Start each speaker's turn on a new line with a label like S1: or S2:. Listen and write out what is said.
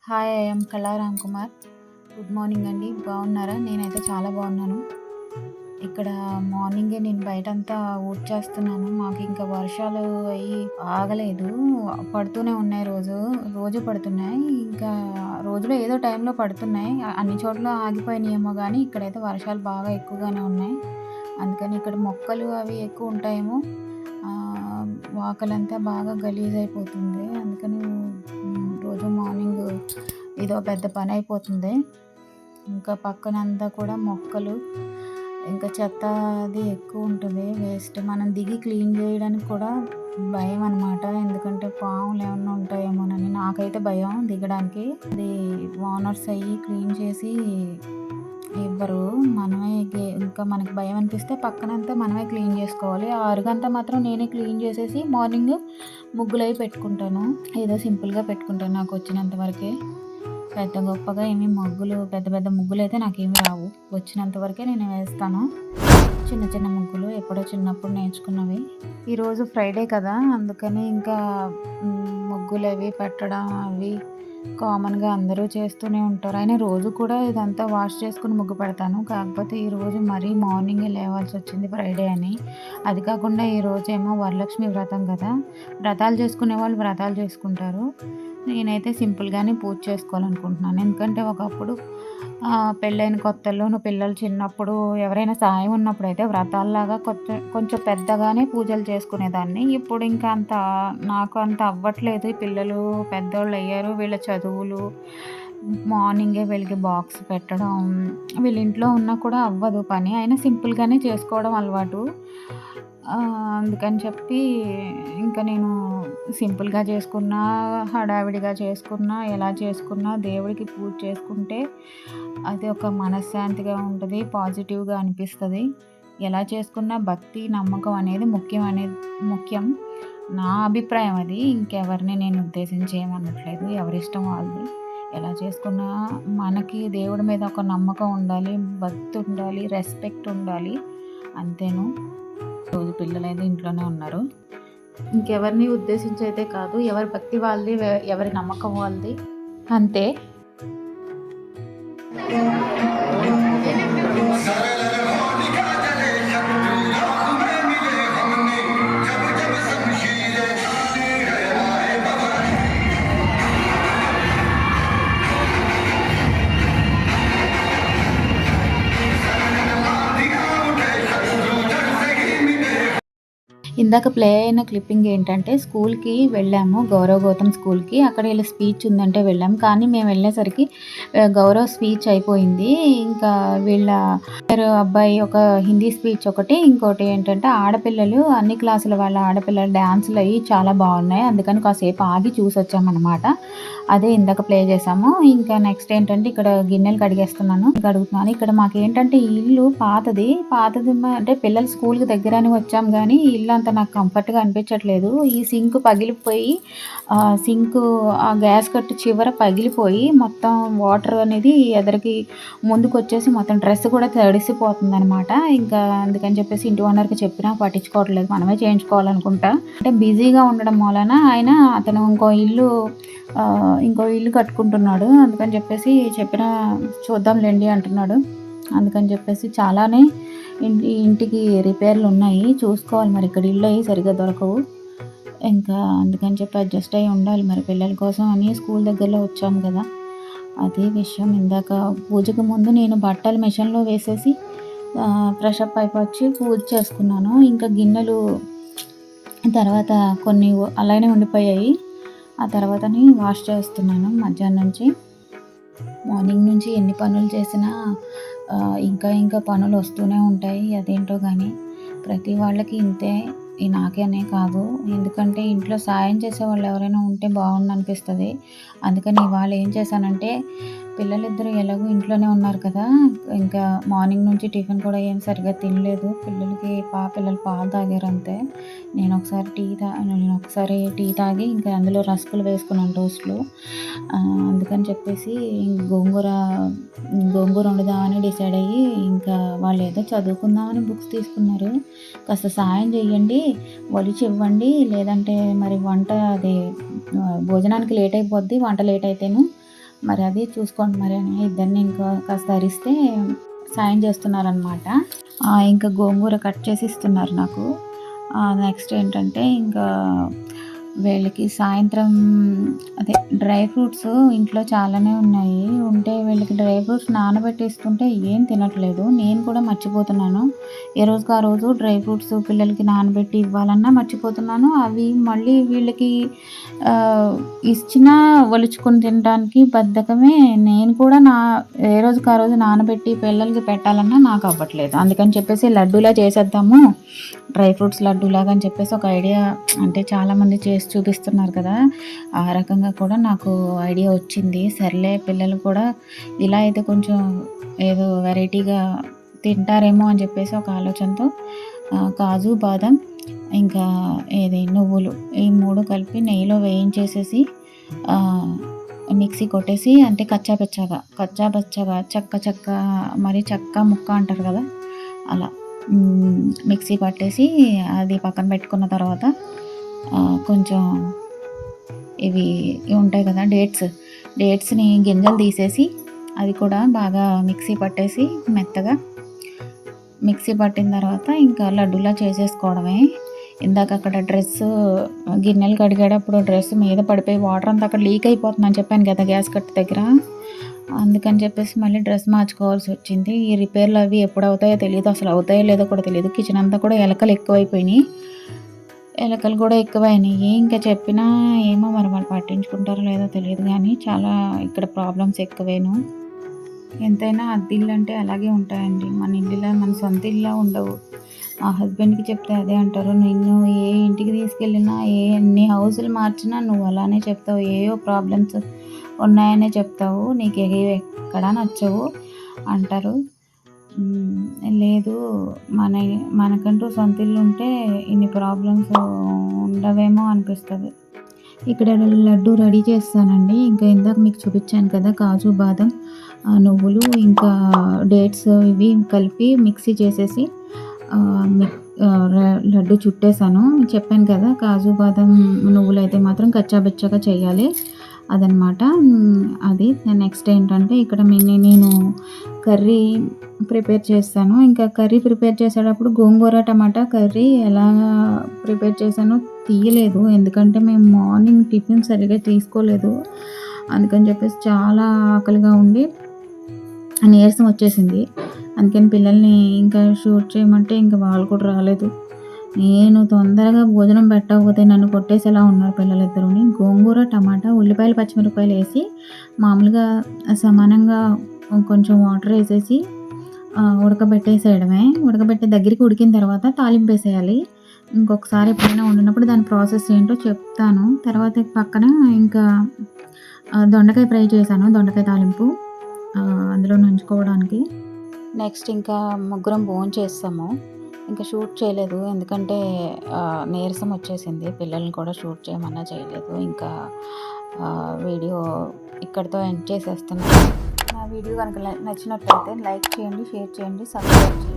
S1: Hi! I am కళా Ramkumar. Good morning అండి. బాగున్నారా? నేనైతే చాలా బాగున్నాను. ఇక్కడ మార్నింగే నేను బయటంతా ఊడ్చేస్తున్నాను. మాకింక వర్షాలు అయ్యి ఆగలేదు. పడుతూనే ఉన్నాయి రోజు పడుతున్నాయి. ఇంకా రోజులో ఏదో టైంలో పడుతున్నాయి. అన్ని చోట్ల ఆగిపోయినాయేమో గానీ, ఇక్కడైతే వర్షాలు బాగా ఎక్కువగానే ఉన్నాయి. అందుకని ఇక్కడ మొక్కలు అవి ఎక్కువుంటాయేమో. వాకలంతా బాగా గలీజయిపోతుంది. అందుకని రోజు మార్నింగు ఇదో పెద్ద పనయిపోతుంది. ఇంకా పక్కనంతా కూడా మొక్కలు, ఇంకా చెత్త అది ఎక్కువుంటది. వేస్ట్ మనం దిగి క్లీన్ జేయడానికి కూడా భయమనమాట. ఎందుకంటే పాములేమన్నా ఉంటాయేమోనని. నాకైతే భయం దిగడానికి. అది ఓనర్స్ అయ్యి క్లీన్ చేసి ఇవ్వరు. మనమే ఇంకా మనకి భయం అనిపిస్తే పక్కనంతా మనమే క్లీన్ చేసుకోవాలి. ఆ అరుగంతా మాత్రం నేనే క్లీన్ చేసేసి మార్నింగ్ ముగ్గులవి పెట్టుకుంటాను. ఏదో సింపుల్‌గా పెట్టుకుంటాను నాకొచ్చినంత వరకే. పెద్ద గొప్పగా పెద్ద పెద్ద ముగ్గులైతే నాకేమి రావు. వచ్చినంత వరకే నేను వేస్తాను. చిన్న చిన్న ముగ్గులు ఎప్పుడో చిన్నప్పుడు నేర్చుకున్నవి. ఈరోజు ఫ్రైడే కదా! అందుకని ఇంకా ముగ్గులవి పెట్టడం అవి కామన్‌గా అందరూ చేస్తూనే ఉంటారు. అయినా రోజు కూడా ఇదంతా వాష్ చేసుకొని ముగ్గు పెడతాను. కాకపోతే ఈరోజు మరీ మార్నింగే లేవాల్సొచ్చింది ఫ్రైడే అని. అది కాకుండా ఈరోజేమో వరలక్ష్మి వ్రతం కదా! వ్రతాలు చేసుకునే వాళ్ళు వ్రతాలు చేసుకుంటారు. నేనైతే సింపుల్‌గానే పూజ చేసుకోవాలనుకుంటున్నాను. ఎందుకంటే ఒకప్పుడు పెళ్ళైన కొత్తల్లోను పిల్లలు చిన్నప్పుడు ఎవరైనా సాయం ఉన్నప్పుడైతే వ్రతాల్లాగా కొంచెం పెద్దగానే పూజలు చేసుకునేదాన్ని. ఇప్పుడు ఇంకా నాకు అంత అవ్వట్లేదు. ఈ పిల్లలు పెద్దోళ్ళయ్యారు. వీళ్ళ చదువులు, మార్నింగే వీళ్ళకి బాక్స్ పెట్టడం, వీళ్ళ ఇంట్లో ఉన్నా కూడా అవ్వదు పని. అయినా సింపుల్‌గానే చేసుకోవడం అలవాటు. అందుకని చెప్పి ఇంకా నేను సింపుల్‌గా చేసుకున్నా, హడావిడిగా చేసుకున్నా, ఎలా చేసుకున్నా దేవుడికి పూజ చేసుకుంటే అది ఒక మనశ్శాంతిగా ఉంటది. పాజిటివ్‌గా అనిపిస్తది. ఎలా చేసుకున్నా భక్తి, నమ్మకం అనేది ముఖ్యం. నా అభిప్రాయం అది. ఇంకెవరిని నేను ఉద్దేశించి ఏమనట్లేదు. ఎవరిష్టం వాళ్ళది. ఎలా చేసుకున్నా మనకి దేవుడి మీద ఒక నమ్మకం ఉండాలి, భక్తి ఉండాలి, రెస్పెక్ట్ ఉండాలి. అంతేను. రోజు పిల్లలైతే ఇంట్లోనే ఉన్నారు. ఇంకెవరిని ఉద్దేశించి అయితే కాదు. ఎవరి భక్తి వాళ్ళది, ఎవరి నమ్మకం వాళ్ళది. అంతే. ఇందాక ప్లే అయిన క్లిప్పింగ్ ఏంటంటే స్కూల్‌కి వెళ్ళాము. గౌరవ్ గౌతమ్ స్కూల్‌కి. అక్కడ వీళ్ళ స్పీచ్ ఉందంటే వెళ్ళాం. కానీ మేము వెళ్ళేసరికి గౌరవ్ స్పీచ్ అయిపోయింది. ఇంకా వీళ్ళ అబ్బాయి ఒక హిందీ స్పీచ్ ఒకటి, ఇంకోటి ఏంటంటే ఆడపిల్లలు అన్ని క్లాసుల వాళ్ళ ఆడపిల్లలు డాన్సులు అయ్యి చాలా బాగున్నాయి. అందుకని కాసేపు ఆగి చూసొచ్చామనమాట. అదే ఇందాక ప్లే చేసాము. ఇంకా నెక్స్ట్ ఏంటంటే ఇక్కడ గిన్నెలు కడుగుతున్నాను. ఇక్కడ మాకేంటంటే ఈ ఇల్లు పాతది. అంటే పిల్లలు స్కూల్‌కి దగ్గరని వచ్చాం గానీ ఇల్లు అంత నాకు కంఫర్ట్‌గా అనిపించట్లేదు. ఈ సింక్ పగిలిపోయి ఆ గ్యాస్ కట్టు చివర పగిలిపోయి మొత్తం వాటర్ అనేది ముందుకొచ్చేసి మొత్తం డ్రెస్ కూడా తడిసిపోతుందనమాట. ఇంకా అందుకని చెప్పేసి ఇంటి ఓనర్‌కి చెప్పినా పట్టించుకోవట్లేదు. మనమే చేయించుకోవాలనుకుంటా. అంటే బిజీగా ఉండడం వలన అతను ఇంకో ఇల్లు కట్టుకుంటున్నాడు. అందుకని చెప్పేసి చెప్పినా చూద్దాంలెండి అంటున్నాడు. అందుకని చెప్పేసి చాలానే ఇంటికి రిపేర్లు ఉన్నాయి. చూసుకోవాలి మరి. ఇక్కడ ఇల్లు అయ్యి సరిగ్గా దొరకవు. ఇంకా అందుకని చెప్పి అడ్జస్ట్ అయ్యి ఉండాలి మరి. పిల్లల కోసం అని స్కూల్ దగ్గరలో వచ్చాము కదా! అదే విషయం. ఇందాక పూజకు ముందు నేను బట్టలు మిషన్‌లో వేసేసి ఫ్రెష్ అప్ అయిపోయి పూజ చేసుకున్నాను. ఇంకా గిన్నెలు తర్వాత కొన్ని అలానే ఉండిపోయాయి. ఆ తర్వాతని వాష్ చేస్తున్నాను మధ్యాహ్నం నుంచి. మార్నింగ్ నుంచి ఎన్ని పనులు చేసినా ఇంకా పనులు వస్తూనే ఉంటాయి. అదేంటో గానీ ప్రతి వాళ్ళకి ఇంతే. నాకనే కాదు. ఎందుకంటే ఇంట్లో సాయం చేసేవాళ్ళు ఎవరైనా ఉంటే బాగుండనిపిస్తది. అందుకని ఇవాళ ఏం చేశానంటే పిల్లలిద్దరూ ఎలాగో ఇంట్లోనే ఉన్నారు కదా! ఇంకా మార్నింగ్ నుంచి టిఫిన్ కూడా ఏం సరిగ్గా తినలేదు. పిల్లలు పాలు తాగారంతే. నేనొకసారి టీ తాగి ఇంకా అందులో రస్కులు వేసుకున్నాను టోస్ట్‌లో. అందుకని చెప్పేసి గోంగూర వండుదామని డిసైడ్ అయ్యి ఇంకా వాళ్ళేదో చదువుకుందామని బుక్స్ తీసుకున్నారు. కాస్త సాయం చేయండి, ఒలిచివ్వండి, లేదంటే మరి భోజనానికి లేట్ అయిపోద్ది వంట లేట్ అయితేను మరి అది చూసుకోండి మరి అని ఇద్దరిని ఇంకా కాస్త అరిస్తే సాయం చేస్తున్నారనమాట. ఇంకా గోంగూర కట్ చేసి ఇస్తున్నారు నాకు. నెక్స్ట్ ఏంటంటే ఇంకా వీళ్ళకి సాయంత్రం అదే డ్రై ఫ్రూట్స్ ఇంట్లో చాలానే ఉన్నాయి. ఉంటే వీళ్ళకి డ్రై ఫ్రూట్స్ నానబెట్టి ఇస్తుంటే ఏం తినట్లేదు. నేను కూడా మర్చిపోతున్నాను. ఏ రోజుకి ఆ రోజు డ్రై ఫ్రూట్స్ పిల్లలకి నానబెట్టి ఇవ్వాలన్నా మర్చిపోతున్నాను. అవి మళ్ళీ వీళ్ళకి ఇచ్చినా ఒలుచుకొని తినడానికి బద్ధకమే. నేను కూడా ఏ రోజుకి ఆ రోజు నానబెట్టి పిల్లలకి పెట్టాలన్నా నాకు అవ్వట్లేదు. అందుకని చెప్పేసి లడ్డూలా చేసేద్దాము, డ్రై ఫ్రూట్స్ లడ్డూలాగా అని చెప్పేసి ఒక ఐడియా, అంటే చాలామంది చేసి చూపిస్తున్నారు కదా, ఆ రకంగా కూడా నాకు ఐడియా వచ్చింది. సర్లే పిల్లలు కూడా ఇలా అయితే కొంచెం ఏదో వెరైటీగా తింటారేమో అని చెప్పేసి ఒక ఆలోచనతో కాజు, బాదం, ఇంకా నువ్వులు ఈ 3 కలిపి నెయ్యిలో వేయించేసేసి మిక్సీ కొట్టేసి, అంటే కచ్చాపచ్చాగా చెక్క మరి చెక్క ముక్క అంటారు కదా, అలా మిక్సీ పట్టేసి అది పక్కన పెట్టుకున్న తర్వాత కొంచెం ఇవి ఉంటాయి కదా డేట్స్ని గింజలు తీసేసి అది కూడా బాగా మిక్సీ పట్టేసి మెత్తగా మిక్సీ పట్టిన తర్వాత ఇంకా లడ్డూలా చేసేసుకోవడమే. ఇందాక అక్కడ గిన్నెలు కడిగేటప్పుడు డ్రెస్ మీద పడిపోయి వాటర్ అంతా అక్కడ లీక్ అయిపోతుందని చెప్పాను కదా గ్యాస్ కట్ దగ్గర. అందుకని చెప్పేసి మళ్ళీ డ్రెస్ మార్చుకోవాల్సి వచ్చింది. ఈ రిపేర్లు అవి ఎప్పుడు అవుతాయో తెలియదు, అసలు అవుతాయో లేదో కూడా తెలియదు. కిచెన్ అంతా కూడా ఎలకలు కూడా ఎక్కువైనాయి. ఇంకా చెప్పినా ఏమో మరి వాళ్ళు పట్టించుకుంటారో లేదో తెలియదు, కానీ చాలా ఇక్కడ ప్రాబ్లమ్స్ ఎక్కువేను. ఎంతైనా అద్దిల్లు అంటే అలాగే ఉంటాయండి. మన సొంత ఇల్లా ఉండవు. మా హస్బెండ్కి చెప్తే అదే అంటారు, నిన్ను ఏ ఇంటికి తీసుకెళ్ళినా ఎన్ని హౌసులు మార్చినా నువ్వు అలానే చెప్తావు, ఏవో ప్రాబ్లమ్స్ ఉన్నాయనే చెప్తావు, నీకు ఎక్కడా నచ్చవు అంటారు. లేదు, మనకంటూ సొంత ఇల్లు ఉంటే ఇన్ని ప్రాబ్లమ్స్ ఉండవేమో అనిపిస్తుంది. ఇక్కడ లడ్డు రెడీ చేస్తానండి. ఇంకా ఇందాక మీకు చూపించాను కదా, కాజు, బాదం, నువ్వులు, ఇంకా డేట్స్ ఇవి కలిపి మిక్సీ చేసేసి లడ్డు చుట్టేసాను. చెప్పాను కదా, కాజు, బాదం, నువ్వులు అయితే మాత్రం కచ్చాబచ్చాగా చేయాలి, అదనమాట. అది నెక్స్ట్ ఏంటంటే ఇక్కడ నేను కర్రీ ప్రిపేర్ చేస్తాను. ఇంకా కర్రీ ప్రిపేర్ చేసేటప్పుడు గోంగూర టమాటా కర్రీ ఎలా ప్రిపేర్ చేశానో తీయలేదు, ఎందుకంటే మేము మార్నింగ్ టిఫిన్ సరిగ్గా తీసుకోలేదు. అందుకని చెప్పేసి చాలా ఆకలిగా ఉండి నీరసం వచ్చేసింది. అందుకని పిల్లల్ని ఇంకా షూట్ చేయమంటే ఇంకా వాళ్ళు కూడా రాలేదు. నేను తొందరగా భోజనం పెట్టకపోతే నన్ను కొట్టేసేలా ఉన్నారు పిల్లలిద్దరూని. గోంగూర, టమాటా, ఉల్లిపాయలు, పచ్చిమిరపకాయలు వేసి మామూలుగా సమానంగా కొంచెం వాటర్ వేసేసి ఉడకబెట్టి దగ్గరికి ఉడికిన తర్వాత తాలింపు వేసేయాలి. ఇంకొకసారి ఎప్పుడైనా వండినప్పుడు దాని ప్రాసెస్ ఏంటో చెప్తాను. తర్వాత పక్కన ఇంకా దొండకాయ ఫ్రై చేశాను, దొండకాయ తాలింపు అందులో నంచుకోవడానికి. నెక్స్ట్ ఇంకా ముగ్గురం భోంచేసాము. ఇంకా షూట్ చేయలేదు, ఎందుకంటే నీరసం వచ్చేసింది. పిల్లల్ని కూడా షూట్ చేయమన్నా చేయలేదు. ఇంకా వీడియో ఇక్కడితో ఎండ్ చేసేస్తున్నాను. నా వీడియో కనుక నచ్చినట్లయితే లైక్ చేయండి, షేర్ చేయండి, సబ్స్క్రైబ్ చేయండి.